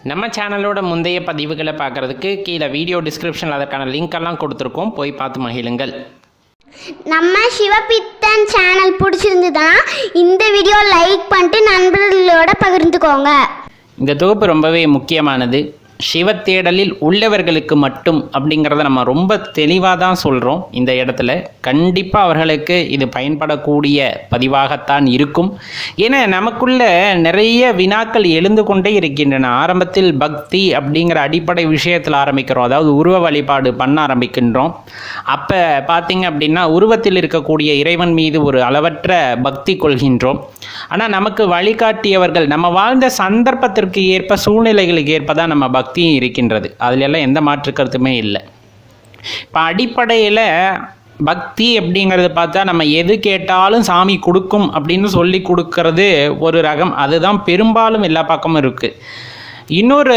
நம்ம சேனலோட முந்தைய பதிவுகளை பார்க்குறதுக்கு கீழே வீடியோ டிஸ்கிரிப்ஷனில் அதற்கான லிங்க் எல்லாம் கொடுத்துருக்கோம், போய் பார்த்து மகிழுங்கள். நம்ம சிவபித்தன் சேனல் பிடிச்சிருந்ததுன்னா இந்த வீடியோ லைக் பண்ணிட்டு நண்பர்களோட பகிர்ந்துக்கோங்க. இந்த தொகுப்பு ரொம்பவே முக்கியமானது. சிவத்தேடலில் உள்ளவர்களுக்கு மட்டும் அப்படிங்கிறத நம்ம ரொம்ப தெளிவாக தான் சொல்கிறோம். இந்த இடத்துல கண்டிப்பாக அவர்களுக்கு இது பயன்படக்கூடிய பதிவாகத்தான் இருக்கும். ஏன்னா நமக்குள்ள நிறைய வினாக்கள் எழுந்து கொண்டே இருக்கின்றன. ஆரம்பத்தில் பக்தி அப்படிங்கிற அடிப்படை விஷயத்தில் ஆரம்பிக்கிறோம், அதாவது உருவ வழிபாடு பண்ண ஆரம்பிக்கின்றோம். அப்போ பார்த்திங்க அப்படின்னா உருவத்தில் இருக்கக்கூடிய இறைவன் மீது ஒரு அளவற்ற பக்தி கொள்கின்றோம். ஆனால் நமக்கு வழிகாட்டியவர்கள் நம்ம வாழ்ந்த சந்தர்ப்பத்திற்கு ஏற்ப சூழ்நிலைகளுக்கு ஏற்ப தான் நம்ம பக்தியும் இருக்கின்றது. அதுல எல்லாம் எந்த மாற்று கருத்துமே இல்லை. இப்போ அடிப்படையில் பக்தி அப்படிங்கிறது பார்த்தா நம்ம எது கேட்டாலும் சாமி கொடுக்கும் அப்படின்னு சொல்லி கொடுக்கறது ஒரு ரகம். அதுதான் பெரும்பாலும் எல்லா பக்கமும் இருக்குது. இன்னொரு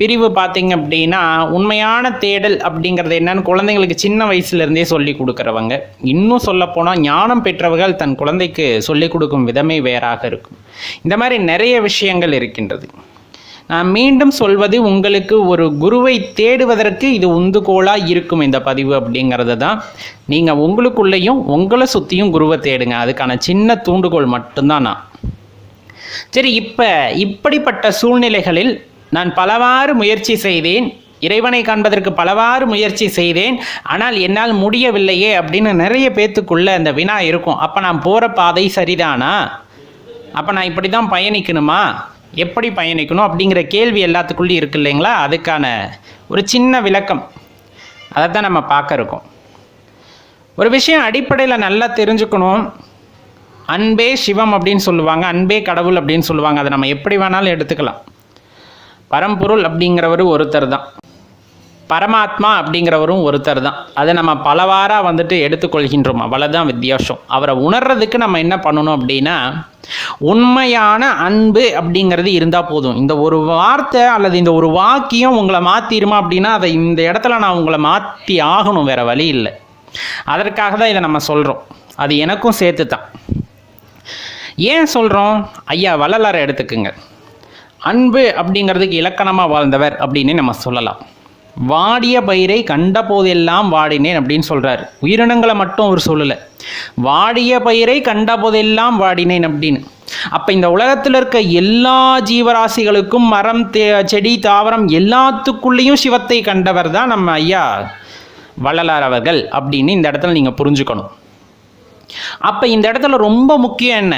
பிரிவு பார்த்திங்க அப்படின்னா உண்மையான தேடல் அப்படிங்கிறது என்னன்னு குழந்தைங்களுக்கு சின்ன வயசுலேருந்தே சொல்லி கொடுக்குறவங்க. இன்னும் சொல்லப்போனால் ஞானம் பெற்றவர்கள் தன் குழந்தைக்கு சொல்லிக் கொடுக்கும் விதமே வேறாக இருக்கும். இந்த மாதிரி நிறைய விஷயங்கள் இருக்கின்றது. நான் மீண்டும் சொல்வது, உங்களுக்கு ஒரு குருவை தேடுவதற்கு இது உந்துகோலாக இருக்கும் இந்த பதிவு அப்படிங்கிறது தான். நீங்கள் உங்களுக்குள்ளேயும் உங்களை சுற்றியும் குருவை தேடுங்க. அதுக்கான சின்ன தூண்டுகோல் மட்டும்தான் நான். சரி, இப்படிப்பட்ட சூழ்நிலைகளில் நான் பலவாறு முயற்சி செய்தேன், இறைவனை காண்பதற்கு பலவாறு முயற்சி செய்தேன், ஆனால் என்னால் முடியவில்லையே அப்படின்னு நிறைய பேத்துக்குள்ள அந்த வினா இருக்கும். அப்போ நான் போகிற பாதை சரிதானா? அப்போ நான் இப்படி தான் பயணிக்கணுமா? எப்படி பயணிக்கணும் அப்படிங்கிற கேள்வி எல்லாத்துக்குள்ளேயும் இருக்கு இல்லைங்களா? அதுக்கான ஒரு சின்ன விளக்கம் அதை தான் நம்ம பார்க்க இருக்கோம். ஒரு விஷயம் அடிப்படையில் நல்லா தெரிஞ்சுக்கணும். அன்பே சிவம் அப்படின்னு சொல்லுவாங்க, அன்பே கடவுள் அப்படின்னு சொல்லுவாங்க. அதை நம்ம எப்படி வேணாலும் எடுத்துக்கலாம். பரம்பொருள் அப்படிங்கிறவரு ஒருத்தர் தான், பரமாத்மா அப்படிங்கிறவரும் ஒருத்தர் தான். அதை நம்ம பலவாறாக எடுத்துக்கொள்கின்றோம். அவ்வளோதான் வித்தியாசம். அவரை உணர்றதுக்கு நம்ம என்ன பண்ணணும் அப்படின்னா, உண்மையான அன்பு அப்படிங்கிறது இருந்தால் போதும். இந்த ஒரு வார்த்தை அல்லது இந்த ஒரு வாக்கியம் உங்களை மாற்றிடுமா அப்படின்னா, அதை இந்த இடத்துல நான் உங்களை மாற்றி ஆகணும், வேறு வழி இல்லை. அதற்காக தான் இதை நம்ம சொல்கிறோம். அது எனக்கும் சேர்த்து தான். ஏன் சொல்கிறோம்? ஐயா வள்ளலாரை எடுத்துக்குங்க. அன்பு அப்படிங்கிறதுக்கு இலக்கணமாக வாழ்ந்தவர் அப்படின்னு நம்ம சொல்லலாம். வாடிய பயிரை கண்ட போதெல்லாம் வாடினேன் அப்படின்னு சொல்கிறார். உயிரினங்களை மட்டும் அவர் சொல்லலை, வாடிய பயிரை கண்ட போதெல்லாம் வாடினேன் அப்படின்னு. அப்போ இந்த உலகத்தில் இருக்க எல்லா ஜீவராசிகளுக்கும், மரம் செடி தாவரம் எல்லாத்துக்குள்ளேயும் சிவத்தை கண்டவர் தான் நம்ம ஐயா வள்ளலார் அவர்கள் அப்படின்னு இந்த இடத்துல நீங்கள் புரிஞ்சுக்கணும். அப்போ இந்த இடத்துல ரொம்ப முக்கியம் என்ன?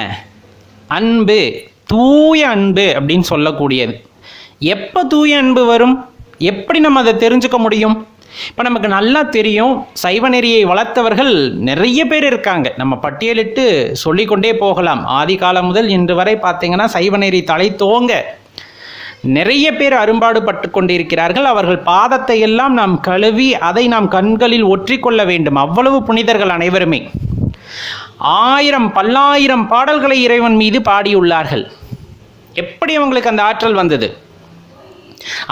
அன்பு, தூய அன்பு அப்படின்னு சொல்லக்கூடியது. எப்போ தூய அன்பு வரும்? எப்படி நம்ம அதை தெரிஞ்சுக்க முடியும்? இப்போ நமக்கு நல்லா தெரியும், சைவ நெறியை வளர்த்தவர்கள் நிறைய பேர் இருக்காங்க. நம்ம பட்டியலிட்டு சொல்லிக்கொண்டே போகலாம். ஆதி காலம் முதல் இன்று வரை பார்த்தீங்கன்னா சைவ நெறி தலை தோங்க நிறைய பேர் அரும்பாடு பட்டு கொண்டிருக்கிறார்கள். அவர்கள் பாதத்தை எல்லாம் நாம் கழுவி அதை நாம் கண்களில் ஒற்றிக்கொள்ள வேண்டும். அவ்வளவு புனிதர்கள் அனைவருமே. 1000 பல்லாயிரம் பாடல்களை இறைவன் மீது பாடியுள்ளார்கள். எப்படி அவங்களுக்கு அந்த ஆற்றல் வந்தது?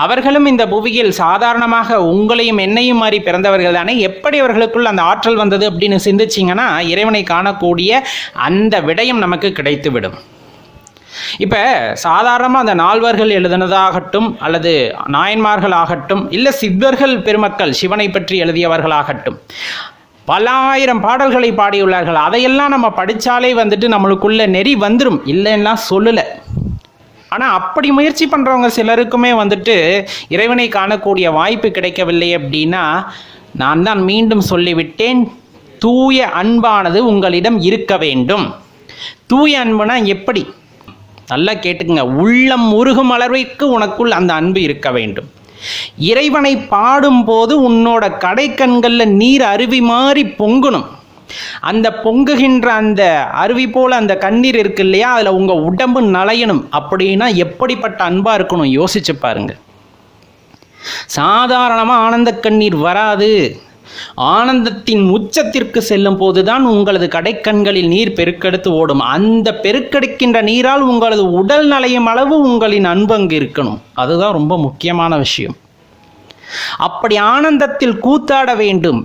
அவர்களும் இந்த புவியில் சாதாரணமாக உங்களையும் என்னையும் மாறி பிறந்தவர்கள் தானே. எப்படி அவர்களுக்குள் அந்த ஆற்றல் வந்தது அப்படின்னு சிந்திச்சிங்கன்னா இறைவனை காணக்கூடிய அந்த விடயம் நமக்கு கிடைத்துவிடும். இப்போ சாதாரணமாக அந்த நால்வர்கள் எழுதினதாகட்டும், அல்லது நாயன்மார்கள் ஆகட்டும், இல்லை சித்தர்கள் பெருமக்கள் சிவனை பற்றி எழுதியவர்களாகட்டும், பல்லாயிரம் பாடல்களை பாடியுள்ளார்கள். அதையெல்லாம் நம்ம படித்தாலே நம்மளுக்குள்ள நெறி வந்துடும், இல்லைன்னா சொல்லலை. ஆனால் அப்படி முயற்சி பண்ணுறவங்க சிலருக்குமே இறைவனை காணக்கூடிய வாய்ப்பு கிடைக்கவில்லை. அப்படின்னா நான் தான் மீண்டும் சொல்லிவிட்டேன், தூய அன்பானது உங்களிடம் இருக்க வேண்டும். தூய அன்புனா எப்படி? நல்லா கேட்டுக்குங்க. உள்ளம் உருகும் அளவிற்கு உனக்குள் அந்த அன்பு இருக்க வேண்டும். இறைவனை பாடும்போது உன்னோட கடைக்கண்களில் நீர் அருவி மாறி பொங்கணும். அந்த பொங்குகின்ற அந்த அருவி போல அந்த கண்ணீர் இருக்கு இல்லையா, அதில் உங்கள் உடம்பு நலையணும். அப்படின்னா எப்படிப்பட்ட அன்பாக இருக்கணும் யோசிச்சு பாருங்க. சாதாரணமாக ஆனந்த கண்ணீர் வராது. ஆனந்தத்தின் உச்சத்திற்கு செல்லும் போதுதான் உங்களது கடைக்கண்களில் நீர் பெருக்கெடுத்து ஓடும். அந்த பெருக்கெடுக்கின்ற நீரால் உங்களது உடல் நலையும் அளவு உங்களின் அன்பு அங்கு இருக்கணும். அதுதான் ரொம்ப முக்கியமான விஷயம். அப்படி ஆனந்தத்தில் கூத்தாட வேண்டும்.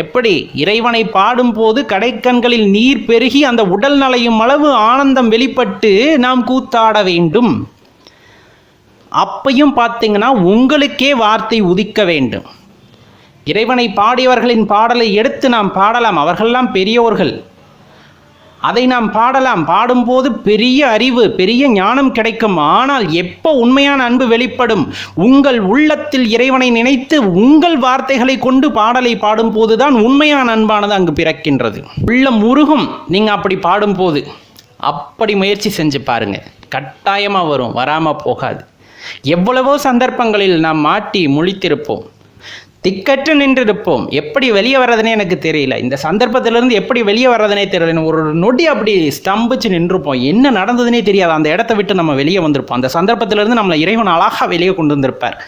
எப்படி? இறைவனை பாடும்போது கடைக்கண்களில் நீர் பெருகி அந்த உடல் நலையும் அளவு ஆனந்தம் வெளிப்பட்டு நாம் கூத்தாட வேண்டும். அப்பையும் பார்த்தீங்கன்னா உங்களுக்கே வார்த்தை உதிக்க வேண்டும். இறைவனை பாடியவர்களின் பாடலை எடுத்து நாம் பாடலாம், அவர்களெல்லாம் பெரியோர்கள், அதை நாம் பாடலாம். பாடும்போது பெரிய அறிவு, பெரிய ஞானம் கிடைக்கும். ஆனால் எப்போ உண்மையான அன்பு வெளிப்படும்? உங்கள் உள்ளத்தில் இறைவனை நினைத்து உங்கள் வார்த்தைகளை கொண்டு பாடலை பாடும்போது தான் உண்மையான அன்பானது அங்கு பிறக்கின்றது. உள்ளம் உருகும் நீங்கள் அப்படி பாடும்போது. அப்படி முயற்சி செஞ்சு பாருங்க, கட்டாயமாக வரும், வராமல் போகாது. எவ்வளவோ சந்தர்ப்பங்களில் நாம் மாட்டி முழித்திருப்போம், திக்கற்று நின்றிருப்போம். எப்படி வெளியே வர்றதுனே எனக்கு தெரியல, இந்த சந்தர்ப்பத்திலிருந்து எப்படி வெளியே வர்றதுனே தெரியல. ஒரு நொடி அப்படி ஸ்தம்பிச்சு நின்றுப்போம், என்ன நடந்ததுனே தெரியாது. அந்த இடத்த விட்டு நம்ம வெளியே வந்திருப்போம். அந்த சந்தர்ப்பத்திலிருந்து நம்மளை இறைவன் அழகாக வெளியே கொண்டு வந்திருப்பார்.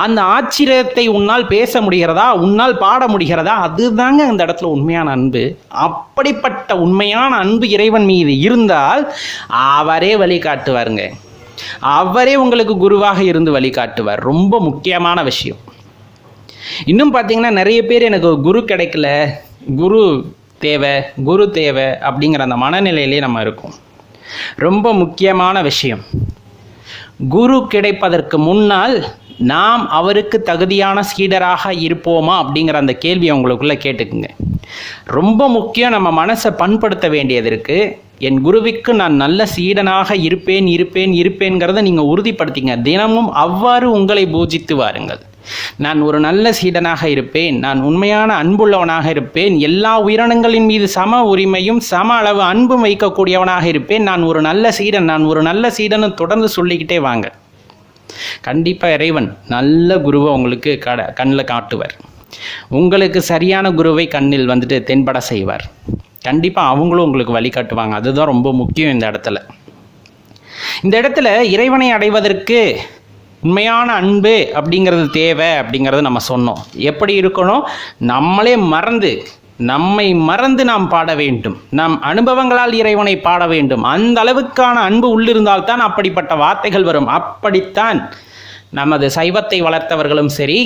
அந்த ஆச்சரியத்தை உன்னால் பேச முடிகிறதா, உன்னால் பாட முடிகிறதா, அதுதாங்க அந்த இடத்துல உண்மையான அன்பு. அப்படிப்பட்ட உண்மையான அன்பு இறைவன் மீது இருந்தால் அவரே வழிகாட்டுவாருங்க. அவரே உங்களுக்கு குருவாக இருந்து வழிகாட்டுவார். ரொம்ப முக்கியமான விஷயம். இன்னும் பார்த்தீங்கன்னா நிறைய பேர் எனக்கு குரு கிடைக்கல, குரு தேவை அப்படிங்கிற அந்த மனநிலையிலே நம்ம இருக்கோம். ரொம்ப முக்கியமான விஷயம், குரு கிடைப்பதற்கு முன்னால் நாம் அவருக்கு தகுதியான சீடராக இருப்போமா அப்படிங்கிற அந்த கேள்வியை உங்களுக்குள்ளே கேட்டுக்குங்க. ரொம்ப முக்கியம். நம்ம மனசை பண்படுத்த வேண்டியது இருக்குது. என் குருவிற்கு நான் நல்ல சீடனாக இருப்பேன்கிறத நீங்கள் உறுதிப்படுத்திங்க. தினமும் அவ்வாறு உங்களை பூஜித்து வாருங்கள். நான் ஒரு நல்ல சீடனாக இருப்பேன், நான் உண்மையான அன்புள்ளவனாக இருப்பேன், எல்லா உயிரினங்களின் மீது சம உரிமையும் சம அளவு அன்பும் வைக்கக்கூடியவனாக இருப்பேன், நான் ஒரு நல்ல சீடன் தொடர்ந்து சொல்லிக்கிட்டே வாங்க. கண்டிப்பாக இறைவன் நல்ல குருவை உங்களுக்கு கண்ணில் காட்டுவார். உங்களுக்கு சரியான குருவை கண்ணில் வந்துட்டு தென்பட செய்வார். கண்டிப்பாக அவங்களும் உங்களுக்கு வழிகாட்டுவாங்க. அதுதான் ரொம்ப முக்கியம். இந்த இடத்துல இறைவனை அடைவதற்கு உண்மையான அன்பு அப்படிங்கிறது தேவை அப்படிங்கிறது நம்ம சொன்னோம். எப்படி இருக்கணும்? நம்மை மறந்து நாம் பாட வேண்டும். நம் அனுபவங்களால் இறைவனை பாட வேண்டும். அந்த அளவுக்கான அன்பு உள்ளிருந்தால்தான் அப்படிப்பட்ட வார்த்தைகள் வரும். அப்படித்தான் நமது சைவத்தை வளர்த்தவர்களும் சரி,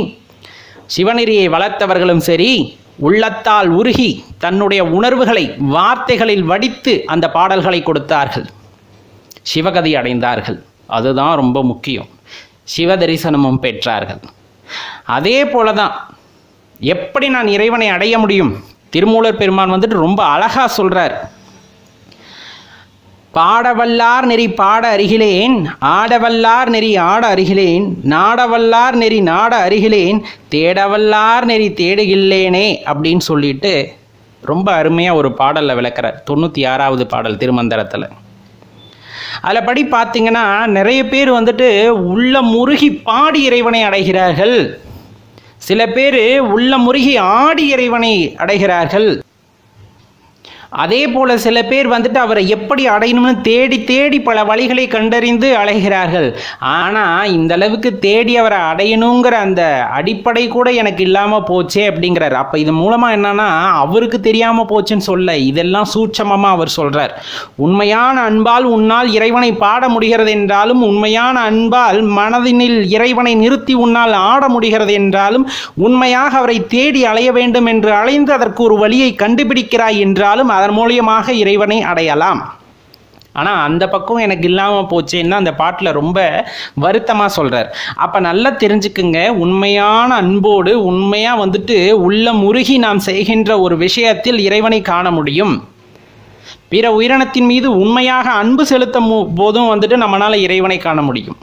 சிவநெறியை வளர்த்தவர்களும் சரி, உள்ளத்தால் உருகி தன்னுடைய உணர்வுகளை வார்த்தைகளில் வடித்து அந்த பாடல்களை கொடுத்தார்கள், சிவகதி அடைந்தார்கள். அதுதான் ரொம்ப முக்கியம். சிவ தரிசனமும் பெற்றார்கள். அதே போல தான் எப்படி நான் இறைவனை அடைய முடியும்? திருமூலர் பெருமான் வந்துட்டு ரொம்ப அழகா சொல்றார். பாடவல்லார் நெறி பாட அருகிலேன், ஆடவல்லார் நெறி ஆட அருகிலேன், நாடவல்லார் நெறி நாட அருகிலேன், தேடவல்லார் நெறி தேடுகில்லேனே அப்படின்னு சொல்லிட்டு ரொம்ப அருமையாக ஒரு பாடலில் விளக்குறார். 96வது பாடல் திருமந்திரத்தில். அதில் படி பார்த்தீங்கன்னா நிறைய பேர் வந்துட்டு உள்ள முருகி பாடி இறைவனை அடைகிறார்கள். சில பேர் உள்ள முருகி ஆடி இறைவனை அடைகிறார்கள். அதே போல் சில பேர் வந்துட்டு அவரை எப்படி அடையணும்னு தேடி தேடி பல வழிகளை கண்டறிந்து அலைகிறார்கள். ஆனால் இந்த அளவுக்கு தேடி அவரை அடையணுங்கிற அந்த அடிப்படை கூட எனக்கு இல்லாமல் போச்சே அப்படிங்கிறார். அப்போ இது மூலமாக என்னன்னா அவருக்கு தெரியாமல் போச்சுன்னு சொல்ல, இதெல்லாம் சூட்சமமாக அவர் சொல்கிறார். உண்மையான அன்பால் உன்னால் இறைவனை பாட முடிகிறது என்றாலும், உண்மையான அன்பால் மனதினில் இறைவனை நிறுத்தி உன்னால் ஆட முடிகிறது என்றாலும், உண்மையாக அவரை தேடி அலைய வேண்டும் என்று அலைந்து அதற்கு ஒரு வழியை கண்டுபிடிக்கிறாய் என்றாலும் அதன் மூலியமாக இறைவனை அடையலாம். ஆனால் அந்த பக்கம் எனக்கு இல்லாமல் போச்சேன்னா அந்த பாட்டில் ரொம்ப வருத்தமாக சொல்கிறார். அப்போ நல்லா தெரிஞ்சுக்குங்க, உண்மையான அன்போடு உண்மையாக வந்துட்டு உள்ள முருகி நாம் செய்கின்ற ஒரு விஷயத்தில் இறைவனை காண முடியும். பிற உயிரினத்தின் மீது உண்மையாக அன்பு செலுத்தும் போதும் வந்துட்டு நம்மளால் இறைவனை காண முடியும்.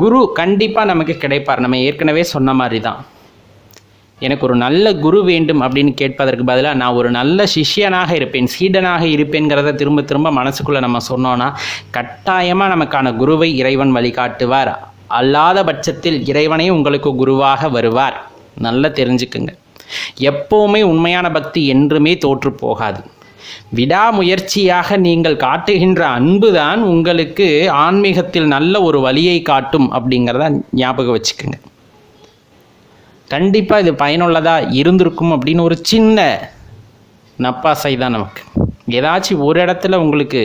குரு கண்டிப்பாக நமக்கு கிடைப்பார். நம்ம ஏற்கனவே சொன்ன மாதிரி தான், எனக்கு ஒரு நல்ல குரு வேண்டும் அப்படின்னு கேட்பதற்கு பதிலாக நான் ஒரு நல்ல சிஷ்யனாக இருப்பேன், சீடனாக இருப்பேங்கிறத திரும்ப திரும்ப மனசுக்குள்ளே நம்ம சொன்னோன்னா கட்டாயமாக நமக்கான குருவை இறைவன் வழிகாட்டுவார். அல்லாத பட்சத்தில் இறைவனே உங்களுக்கு குருவாக வருவார். நல்லா தெரிஞ்சுக்குங்க. எப்போவுமே உண்மையான பக்தி என்றுமே தோற்று போகாது. விடாமுயற்சியாக நீங்கள் காட்டுகின்ற அன்பு தான் உங்களுக்கு ஆன்மீகத்தில் நல்ல ஒரு வழியை காட்டும் அப்படிங்கிறத ஞாபகம் வச்சுக்கோங்க. கண்டிப்பாக இது பயனுள்ளதாக இருந்திருக்கும் அப்படின்னு ஒரு சின்ன நப்பாசை தான் நமக்கு. ஏதாச்சும் ஒரு இடத்துல உங்களுக்கு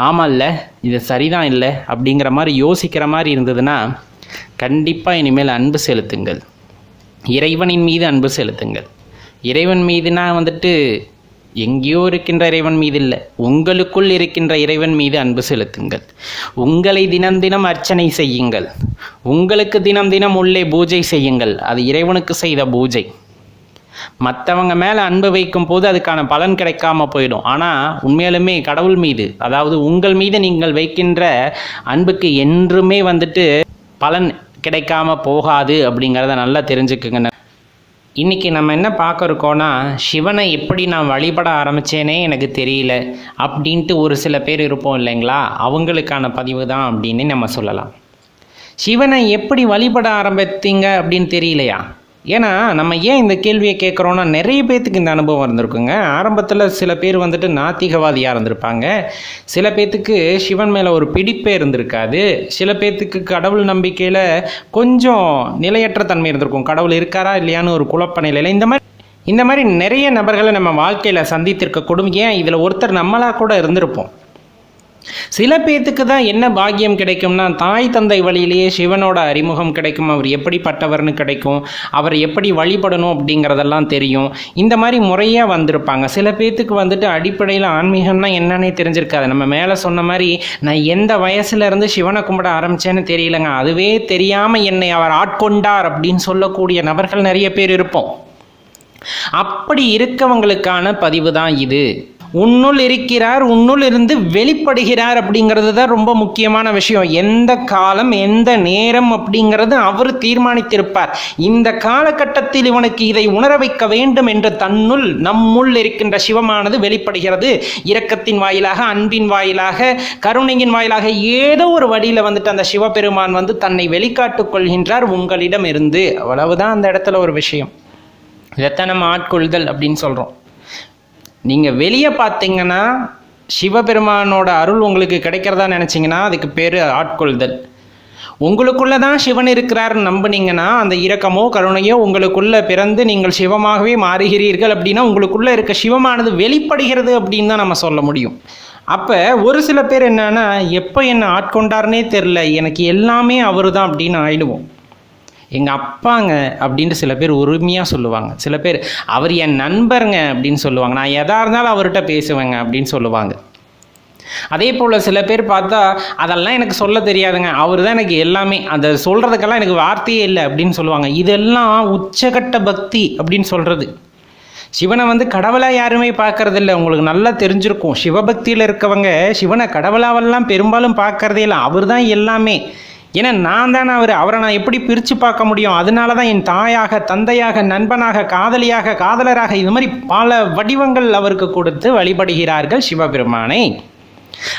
ஆமாம் இல்லை இது சரிதான் இல்லை அப்படிங்கிற மாதிரி யோசிக்கிற மாதிரி இருந்ததுன்னா கண்டிப்பாக இனிமேல் அன்பு செலுத்துங்கள். இறைவனின் மீது அன்பு செலுத்துங்கள். இறைவன் மீதுனா வந்துட்டு எங்கேயோ இருக்கின்ற இறைவன் மீது இல்லை, உங்களுக்குள் இருக்கின்ற இறைவன் மீது அன்பு செலுத்துங்கள். உங்களை தினம் தினம் அர்ச்சனை செய்யுங்கள். உங்களுக்கு தினம் தினம் உள்ளே பூஜை செய்யுங்கள். அது இறைவனுக்கு செய்த பூஜை. மற்றவங்க மேலே அன்பு வைக்கும் போது அதுக்கான பலன் கிடைக்காம போயிடும். ஆனால் உண்மையாலுமே கடவுள் மீது, அதாவது உங்கள் மீது நீங்கள் வைக்கின்ற அன்புக்கு என்றுமே பலன் கிடைக்காம போகாது அப்படிங்கிறத நல்லா தெரிஞ்சுக்குங்க. இன்றைக்கி நம்ம என்ன பார்க்க இருக்கோன்னா, சிவனை எப்படி நான் வழிபட ஆரம்பித்தேனே எனக்கு தெரியல அப்படின்ட்டு ஒரு சில பேர் இருப்போம் இல்லைங்களா, அவங்களுக்கான பதிவு தான் அப்படின்னு நம்ம சொல்லலாம். சிவனை எப்படி வழிபட ஆரம்பித்தீங்க அப்படின்னு தெரியலையா? ஏன்னா நம்ம ஏன் இந்த கேள்வியை கேட்குறோன்னா, நிறைய பேர்த்துக்கு இந்த அனுபவம் இருந்திருக்குங்க. ஆரம்பத்தில் சில பேர் நாத்திகவாதியாக இருந்திருப்பாங்க, சில பேர்த்துக்கு சிவன் மேலே ஒரு பிடிப்பே இருந்திருக்காது, சில பேர்த்துக்கு கடவுள் நம்பிக்கையில் கொஞ்சம் நிலையற்ற தன்மை இருந்திருக்கும், கடவுள் இருக்காரா இல்லையான்னு ஒரு குழப்ப நிலையில். இந்த மாதிரி நிறைய நபர்களை நம்ம வாழ்க்கையில் சந்தித்திருக்கக்கூடும். ஏன் இதில் ஒருத்தர் நம்மளாக கூட இருந்திருப்போம். சில பேர்த்துக்கு தான் என்ன பாக்கியம் கிடைக்கும்னா, தாய் தந்தை வழியிலேயே சிவனோட அறிமுகம் கிடைக்கும். அவர் எப்படிப்பட்டவர்னு கிடைக்கும், அவர் எப்படி வழிபடணும் அப்படிங்கிறதெல்லாம் தெரியும். இந்த மாதிரி முறையாக வந்திருப்பாங்க. சில பேர்த்துக்கு அடிப்படையில் ஆன்மீகம்னா என்னன்னே தெரிஞ்சிருக்காது. நம்ம மேலே சொன்ன மாதிரி நான் எந்த வயசுலேருந்து சிவனை கும்பிட ஆரம்பித்தேன்னு தெரியலங்க, அதுவே தெரியாமல் என்னை அவர் ஆட்கொண்டார் அப்படின்னு சொல்லக்கூடிய நபர்கள் நிறைய பேர் இருப்போம். அப்படி இருக்கவங்களுக்கான பதிவு தான் இது. உன்னுள் இருக்கிறார், உன்னுள் இருந்து வெளிப்படுகிறார் அப்படிங்கிறது தான் ரொம்ப முக்கியமான விஷயம். எந்த காலம் எந்த நேரம் அப்படிங்கிறது அவர் தீர்மானித்திருப்பார். இந்த காலகட்டத்தில் இவனுக்கு இதை உணர வைக்க வேண்டும் என்று தன்னுள் நம்முள் இருக்கின்ற சிவமானது வெளிப்படுகிறது. இரக்கத்தின் வாயிலாக, அன்பின் வாயிலாக, கருணையின் வாயிலாக ஏதோ ஒரு வழியில் அந்த சிவபெருமான் தன்னை வெளிக்காட்டுக் கொள்கின்றார் உங்களிடம் இருந்து. அவ்வளவுதான் அந்த இடத்துல ஒரு விஷயம். இதைத்தான் நம்ம ஆட்கொள்தல் அப்படின்னு சொல்கிறோம். நீங்கள் வெளியே பார்த்தீங்கன்னா சிவபெருமானோட அருள் உங்களுக்கு கிடைக்கிறதா நினச்சிங்கன்னா அதுக்கு பேர் ஆட்கொள்தல். உங்களுக்குள்ளே தான் சிவன் இருக்கிறாருன்னு நம்பினீங்கன்னா அந்த இரக்கமோ கருணையோ உங்களுக்குள்ளே பிறந்து நீங்கள் சிவமாகவே மாறுகிறீர்கள் அப்படின்னா உங்களுக்குள்ளே இருக்க சிவமானது வெளிப்படுகிறது அப்படின்னு தான் நம்ம சொல்ல முடியும். அப்போ ஒரு சில பேர் என்னன்னா, எப்போ என்னை ஆட்கொண்டார்னே தெரில, எனக்கு எல்லாமே அவர் தான் அப்படின்னு ஆயிடுவோம். எங்கள் அப்பாங்க அப்படின்ட்டு சில பேர் உரிமையாக சொல்லுவாங்க. சில பேர் அவர் என் நண்பருங்க அப்படின்னு சொல்லுவாங்க. நான் எதாக இருந்தாலும் அவர்கிட்ட பேசுவேங்க அப்படின்னு சொல்லுவாங்க. அதே போல் சில பேர் பார்த்தா அதெல்லாம் எனக்கு சொல்ல தெரியாதுங்க, அவர் தான் எனக்கு எல்லாமே, அதை சொல்கிறதுக்கெல்லாம் எனக்கு வார்த்தையே இல்லை அப்படின்னு சொல்லுவாங்க. இதெல்லாம் உச்சகட்ட பக்தி அப்படின்னு சொல்கிறது. சிவனை கடவுளாக யாருமே பார்க்கறதில்ல. உங்களுக்கு நல்லா தெரிஞ்சிருக்கும், சிவபக்தியில் இருக்கவங்க சிவனை கடவுளாவெல்லாம் பெரும்பாலும் பார்க்கறதே இல்லை. அவர் தான் எல்லாமே. ஏன்னா நான் தானே அவரை நான் எப்படி பிரித்து பார்க்க முடியும்? அதனால தான் என் தாயாக, தந்தையாக, நண்பனாக, காதலியாக, காதலராக, இது மாதிரி பல வடிவங்கள் அவருக்கு கொடுத்து வழிபடுகிறார்கள் சிவபெருமானை.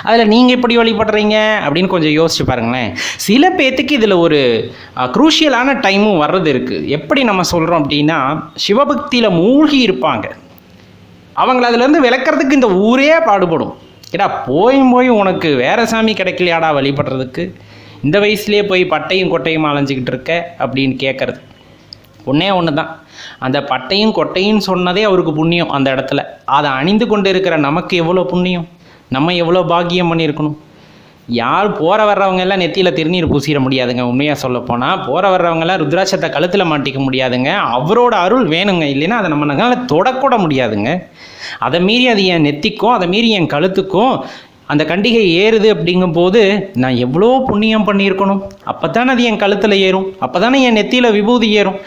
அதில் நீங்கள் எப்படி வழிபடுறீங்க அப்படின்னு கொஞ்சம் யோசிச்சு பாருங்களேன். சில பேர்த்துக்கு இதில் ஒரு குரூஷியலான டைமும் வர்றது இருக்குது. எப்படி நம்ம சொல்கிறோம் அப்படின்னா, சிவபக்தியில் மூழ்கி இருப்பாங்க. அவங்கள அதுலேருந்து விளக்கிறதுக்கு இந்த ஊரே பாடுபடும். ஏடா போய் உனக்கு வேறு சாமி கிடைக்கலையாடா வழிபடுறதுக்கு, இந்த வயசுலேயே போய் பட்டையும் கொட்டையும் அலைஞ்சிக்கிட்டு இருக்க அப்படின்னு கேட்குறது. ஒன்றே ஒன்று தான், அந்த பட்டையும் கொட்டையும் சொன்னதே அவருக்கு புண்ணியம். அந்த இடத்துல அதை அணிந்து கொண்டு இருக்கிற நமக்கு எவ்வளோ புண்ணியம், நம்ம எவ்வளோ பாக்கியம் பண்ணியிருக்கணும். யார் போகிற வர்றவங்க எல்லாம் நெத்தியில் திருநீர் பூசிட முடியாதுங்க. உண்மையாக சொல்லப்போனால் போகிற வர்றவங்கெல்லாம் ருத்ராட்சத்தை கழுத்தில் மாட்டிக்க முடியாதுங்க. அவரோட அருள் வேணுங்க, இல்லைன்னா அதை நம்மளால தொடக்கூட முடியாதுங்க. அதை மீறி அது என் நெத்திக்கும், அதை மீறி என் கழுத்துக்கும் அந்த கண்டிகை ஏறுது அப்படிங்கும்போது நான் எவ்வளோ புண்ணியம் பண்ணியிருக்கணும். அப்போ தானே அது என் கழுத்தில் ஏறும், அப்போ தானே என் நெத்தியில் விபூதி ஏறும்.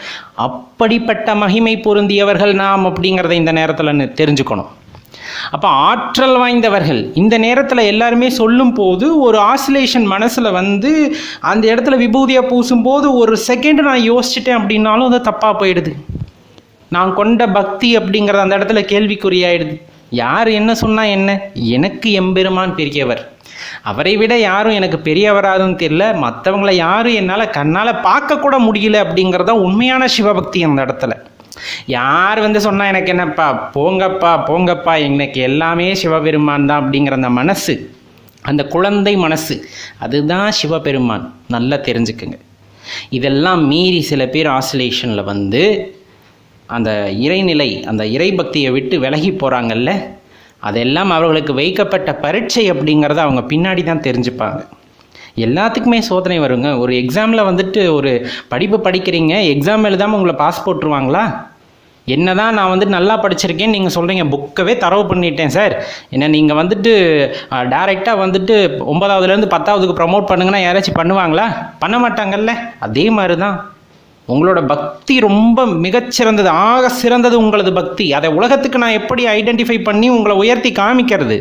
அப்படிப்பட்ட மகிமை பொருந்தியவர்கள் நாம் அப்படிங்கிறத இந்த நேரத்தில் தெரிஞ்சுக்கணும். அப்போ ஆற்றல் வாய்ந்தவர்கள் இந்த நேரத்தில் எல்லாருமே சொல்லும் போது ஒரு ஆசிலேஷன் மனசில் அந்த இடத்துல விபூதியை பூசும்போது ஒரு செகண்ட் நான் யோசிச்சிட்டேன் அப்படின்னாலும் அது தப்பாக போயிடுது. நான் கொண்ட பக்தி அப்படிங்கிறது அந்த இடத்துல கேள்விக்குறியாயிடுது. யார் என்ன சொன்னால் என்ன, எனக்கு எம்பெருமான் பெரியவர், அவரை விட யாரும் எனக்கு பெரியவராதுன்னு தெரியல, மற்றவங்கள யாரும் என்னால் கண்ணால் பார்க்கக்கூட முடியல அப்படிங்கிறத உண்மையான சிவபக்தி. அந்த இடத்துல யார் சொன்னால் எனக்கு என்னப்பா, போங்கப்பா எனக்கு எல்லாமே சிவபெருமான் தான் அப்படிங்கிற அந்த மனசு, அந்த குழந்தை மனசு, அதுதான் சிவபெருமான். நல்லா தெரிஞ்சுக்குங்க. இதெல்லாம் மீறி சில பேர் ஆசிலேஷனில் அந்த இறைநிலை, அந்த இறை பக்தியை விட்டு விலகி போகிறாங்கல்ல, அதெல்லாம் அவர்களுக்கு வைக்கப்பட்ட பரீட்சை அப்படிங்கிறத அவங்க பின்னாடி தான் தெரிஞ்சுப்பாங்க. எல்லாத்துக்குமே சோதனை வருங்க. ஒரு எக்ஸாமில் ஒரு படிப்பு படிக்கிறீங்க, எக்ஸாம் எழுதாமல் உங்களை பாஸ் போட்டுருவாங்களா? என்னதான் நான் வந்துட்டு நல்லா படிச்சிருக்கேன்னு நீங்கள் சொல்கிறீங்க, புக்கவே தரவு பண்ணிட்டேன் சார், என்ன நீங்கள் வந்துட்டு டைரெக்டாக வந்துட்டு 9ஆவதுலேருந்து 10ஆவதுக்கு ப்ரமோட் பண்ணுங்கன்னா யாராச்சும் பண்ணுவாங்களா? பண்ண மாட்டாங்கல்ல. அதே மாதிரி தான் உங்களோட பக்தி ரொம்ப மிகச்சிறந்தது, ஆக சிறந்தது உங்களது பக்தி. அதை உலகத்துக்கு நான் எப்படி ஐடென்டிஃபை பண்ணி உங்களை உயர்த்தி காமிக்கிறது?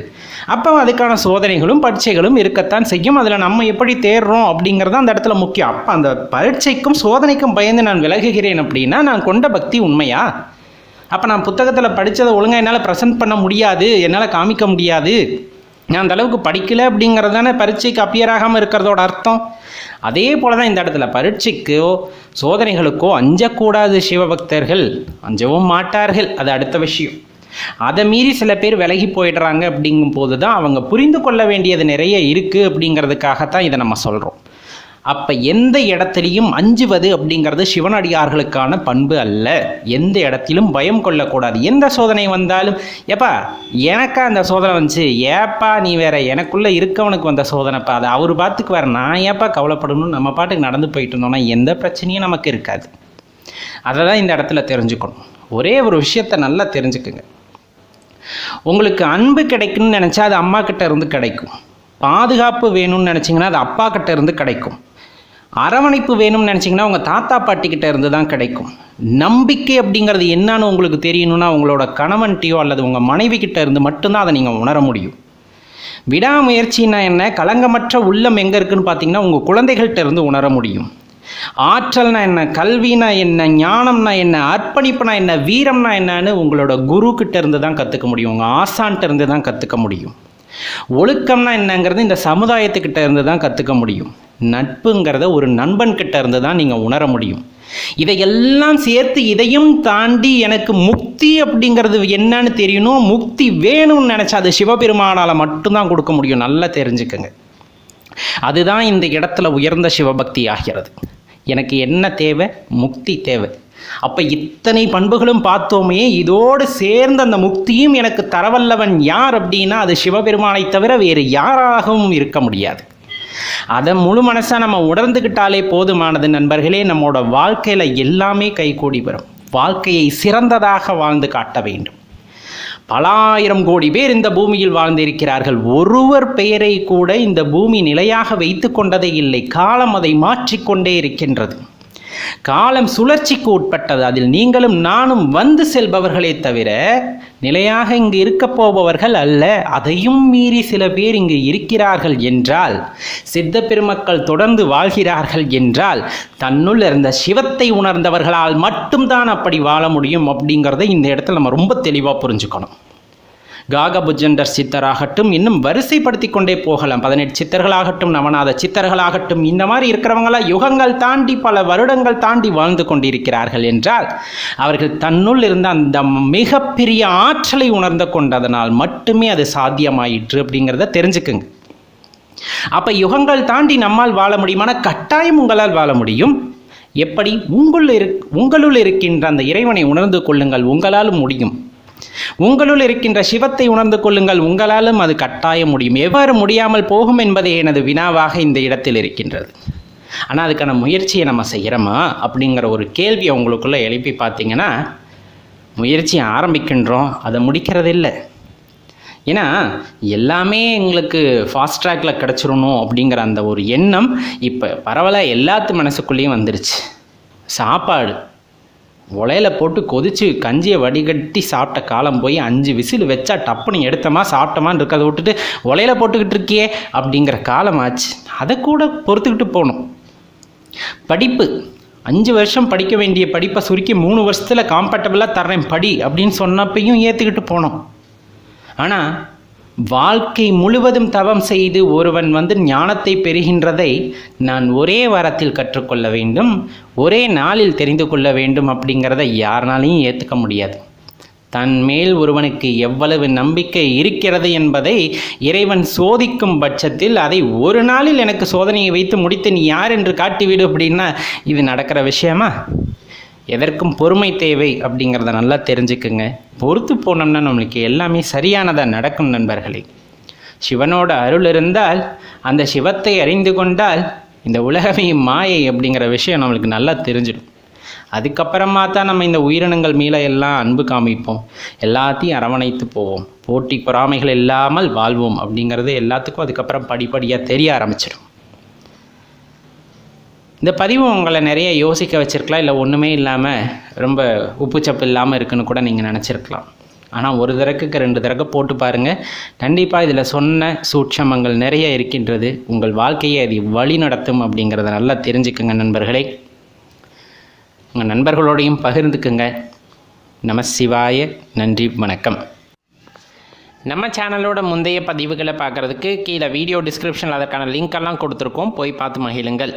அப்போ அதுக்கான சோதனைகளும் பரீட்சைகளும் இருக்கத்தான் செய்யும். அதில் நம்ம எப்படி தேர்றோம் அப்படிங்கிறது அந்த இடத்துல முக்கியம். அப்போ அந்த பரீட்சைக்கும் சோதனைக்கும் பயந்து நான் விலகுகிறேன் அப்படின்னா நான் கொண்ட பக்தி உண்மையா? அப்போ நான் புத்தகத்தில் படித்ததை ஒழுங்காக என்னால் ப்ரெசென்ட் பண்ண முடியாது, என்னால் காமிக்க முடியாது, நான் அந்த அளவுக்கு படிக்கலை அப்படிங்கிறது தானே பரீட்சைக்கு அப்பியர் ஆகாமல் இருக்கிறதோட அர்த்தம். அதே போல தான் இந்த இடத்துல பரீட்சைக்கோ சோதனைகளுக்கோ அஞ்சக்கூடாது. சிவபக்தர்கள் அஞ்சவும் மாட்டார்கள், அது அடுத்த விஷயம். அதை மீறி சில பேர் விலகி போயிடுறாங்க. அப்படிங்கும் போது தான் அவங்க புரிந்து கொள்ள வேண்டியது நிறைய இருக்குது அப்படிங்கிறதுக்காகத்தான் இதை நம்ம சொல்கிறோம். அப்போ எந்த இடத்துலையும் அஞ்சுவது அப்படிங்கிறது சிவனடியார்களுக்கான பண்பு அல்ல. எந்த இடத்திலும் பயம் கொள்ளக்கூடாது. எந்த சோதனை வந்தாலும், ஏப்பா எனக்கா அந்த சோதனை வந்துச்சு, ஏப்பா நீ வேற, எனக்குள்ளே இருக்கவனுக்கு வந்த சோதனைப்பா, அதை அவர் பாட்டுக்கு வேறு, நான் ஏப்பா கவலைப்படணும், நம்ம பாட்டுக்கு நடந்து போயிட்டு இருந்தோம்னா எந்த பிரச்சனையும் நமக்கு இருக்காது. அதை தான் இந்த இடத்துல தெரிஞ்சுக்கணும். ஒரே ஒரு விஷயத்தை நல்லா தெரிஞ்சுக்குங்க. உங்களுக்கு அன்பு கிடைக்கும்னு நினச்சா அது அம்மா கிட்ட இருந்து கிடைக்கும். பாதுகாப்பு வேணும்னு நினச்சிங்கன்னா அது அப்பா கிட்ட இருந்து கிடைக்கும். அரவணைப்பு வேணும்னு நினச்சிங்கன்னா உங்கள் தாத்தா பாட்டிக்கிட்ட இருந்து தான் கிடைக்கும். நம்பிக்கை அப்படிங்கிறது என்னன்னு உங்களுக்கு தெரியணும்னா உங்களோட கணவன்கிட்டையோ அல்லது உங்கள் மனைவி கிட்ட இருந்து மட்டும்தான் அதை நீங்கள் உணர முடியும். விடாமுயற்சின்னா என்ன, களங்கமற்ற உள்ளம் எங்கே இருக்குன்னு பார்த்தீங்கன்னா உங்கள் குழந்தைகள்கிட்ட இருந்து உணர முடியும். ஆற்றல்னா என்ன, கல்வினா என்ன, ஞானம்னா என்ன, அர்ப்பணிப்புனா என்ன, வீரம்னா என்னன்னு உங்களோட குரு கிட்ட இருந்து தான் கற்றுக்க முடியும், உங்கள் ஆசான்கிட்ட இருந்து தான் கற்றுக்க முடியும். ஒழுக்கம்னா என்னங்கிறது இந்த சமுதாயத்துக்கிட்ட இருந்து தான் கற்றுக்க முடியும். நட்புங்கிறத ஒரு நண்பன்கிட்ட இருந்து தான் நீங்கள் உணர முடியும். இதையெல்லாம் சேர்த்து இதையும் தாண்டி எனக்கு முக்தி அப்படிங்கிறது என்னன்னு தெரியணும், முக்தி வேணும்னு நினச்சா அது சிவபெருமானால் மட்டும்தான் கொடுக்க முடியும். நல்லா தெரிஞ்சுக்கங்க. அதுதான் இந்த இடத்துல உயர்ந்த சிவபக்தி ஆகிறது. எனக்கு என்ன தேவை? முக்தி தேவை. அப்போ இத்தனை பண்புகளும் பார்த்தோமே, இதோடு சேர்ந்த அந்த முக்தியும் எனக்கு தரவல்லவன் யார் அப்படின்னா அது சிவபெருமானை தவிர வேறு யாராகவும் இருக்க முடியாது. அதை முழு மனசாக நம்ம உணர்ந்துக்கிட்டாலே போதுமானது நண்பர்களே. நம்மளோட வாழ்க்கையில் எல்லாமே கைகூடி வரும். வாழ்க்கையை சிறந்ததாக வாழ்ந்து காட்ட வேண்டும். பல ஆயிரம் கோடி பேர் இந்த பூமியில் வாழ்ந்திருக்கிறார்கள். ஒருவர் பெயரை கூட இந்த பூமி நிலையாக வைத்து கொண்டதே இல்லை. காலம் அதை மாற்றிக்கொண்டே இருக்கின்றது. காலம் சுழற்சிக்கு உட்பட்டது. அதில் நீங்களும் நானும் வந்து செல்பவர்களே தவிர நிலையாக இங்கு இருக்க போபவர்கள் அல்ல. அதையும் மீறி சில பேர் இங்கு இருக்கிறார்கள் என்றால், சித்த பெருமக்கள் தொடர்ந்து வாழ்கிறார்கள் என்றால், தன்னுள் இருந்த சிவத்தை உணர்ந்தவர்களால் மட்டும்தான் அப்படி வாழ முடியும் அப்படிங்கிறத இந்த இடத்துல நம்ம ரொம்ப தெளிவாக புரிஞ்சுக்கணும். காகபுஜண்டர் சித்தராகட்டும், இன்னும் வரிசைப்படுத்தி கொண்டே போகலாம். 18 சித்தர்களாகட்டும், நவநாத சித்தர்களாகட்டும், இந்த மாதிரி இருக்கிறவங்களா யுகங்கள் தாண்டி பல வருடங்கள் தாண்டி வாழ்ந்து கொண்டிருக்கிறார்கள் என்றால் அவர்கள் தன்னுள் இருந்த அந்த மிகப்பெரிய ஆற்றலை உணர்ந்து கொண்டதனால் மட்டுமே அது சாத்தியமாயிற்று அப்படிங்கிறத தெரிஞ்சுக்குங்க. அப்போ யுகங்கள் தாண்டி நம்மால் வாழ முடியுமான? கட்டாயம் உங்களால் வாழ முடியும். எப்படி? உங்களுள் இருக்கின்ற அந்த இறைவனை உணர்ந்து கொள்ளுங்கள், உங்களாலும் முடியும். உங்களுள் இருக்கின்ற சிவத்தை உணர்ந்து கொள்ளுங்கள், உங்களாலும் அது கட்டாயம் முடியும். எவ்வாறு முடியாமல் போகும் என்பதே எனது வினாவாக இந்த இடத்தில் இருக்கின்றது. ஆனால் அதுக்கான முயற்சியை நம்ம செய்கிறோமா அப்படிங்கிற ஒரு கேள்வியை உங்களுக்குள்ளே எழுப்பி பார்த்தீங்கன்னா, முயற்சியை ஆரம்பிக்கின்றோம், அதை முடிக்கிறது இல்லை. ஏன்னா எல்லாமே எங்களுக்கு ஃபாஸ்ட் ட்ராக்கில் கிடச்சிடணும் அப்படிங்கிற அந்த ஒரு எண்ணம் இப்போ பரவலாக எல்லாத்து மனசுக்குள்ளேயும் வந்துருச்சு. சாப்பாடு உலையில் போட்டு கொதித்து கஞ்சியை வடிகட்டி சாப்பிட்ட காலம் போய் 5 விசில் வச்சா டப்புன்னு எடுத்தமா சாப்பிட்டோமான்னு இருக்கிறத விட்டுட்டு உலையில் போட்டுக்கிட்டு இருக்கியே அப்படிங்கிற காலம் ஆச்சு. அதை கூட பொறுத்துக்கிட்டு போகணும். படிப்பு 5 வருஷம் படிக்க வேண்டிய படிப்பை சுருக்கி 3 வருஷத்தில் காம்பேட்டபிளாக தர்றேன் படி அப்படின்னு சொன்னப்பையும் ஏற்றுக்கிட்டு போனோம். ஆனால் வாழ்க்கை முழுவதும் தவம் செய்து ஒருவன் ஞானத்தை பெறுகின்றதை நான் ஒரே வாரத்தில் கற்றுக்கொள்ள வேண்டும், ஒரே நாளில் தெரிந்து கொள்ள வேண்டும் அப்படிங்கிறத யாருனாலையும் ஏற்றுக்க முடியாது. தன் மேல் ஒருவனுக்கு எவ்வளவு நம்பிக்கை இருக்கிறது என்பதை இறைவன் சோதிக்கும் பட்சத்தில் அதை ஒரு நாளில் எனக்கு சோதனையை வைத்து முடித்து நீ யார் என்று காட்டிவிடு அப்படின்னா இது நடக்கிற விஷயமா? எதற்கும் பொறுமை தேவை அப்படிங்கிறத நல்லா தெரிஞ்சுக்குங்க. பொறுத்து போனோம்னா நம்மளுக்கு எல்லாமே சரியானதாக நடக்கும் நண்பர்களே. சிவனோட அருள் இருந்தால், அந்த சிவத்தை அறிந்து கொண்டால் இந்த உலகமே மாயை அப்படிங்கிற விஷயம் நம்மளுக்கு நல்லா தெரிஞ்சிடும். அதுக்கப்புறமா தான் நம்ம இந்த உயிரினங்கள் மேலே எல்லாம் அன்பு காமிப்போம், எல்லாத்தையும் அரவணைத்து போவோம், போட்டி பொறாமைகள் இல்லாமல் வாழ்வோம் அப்படிங்கிறது எல்லாத்துக்கும் அதுக்கப்புறம் படிப்படியாக தெரிய ஆரம்பிச்சிடும். இந்த பதிவு உங்களை நிறைய யோசிக்க வச்சுருக்கலாம், இல்லை ஒன்றுமே இல்லாமல் ரொம்ப உப்புச்சப்பு இல்லாமல் இருக்குன்னு கூட நீங்கள் நினச்சிருக்கலாம். ஆனால் ஒரு தடவைக்கு 2 தடவை போட்டு பாருங்கள், கண்டிப்பாக இதில் சொன்ன சூட்சமங்கள் நிறைய இருக்கின்றது. உங்கள் வாழ்க்கையை அது வழி நடத்தும் அப்படிங்கிறத நல்லா தெரிஞ்சுக்குங்க நண்பர்களே. உங்கள் நண்பர்களோடையும் பகிர்ந்துக்குங்க. நம சிவாய. நன்றி, வணக்கம். நம்ம சேனலோட முந்தைய பதிவுகளை பார்க்குறதுக்கு கீழே வீடியோ டிஸ்கிரிப்ஷனில் அதற்கான லிங்க் எல்லாம் கொடுத்துருக்கோம், போய் பார்த்து மகிழுங்கள்.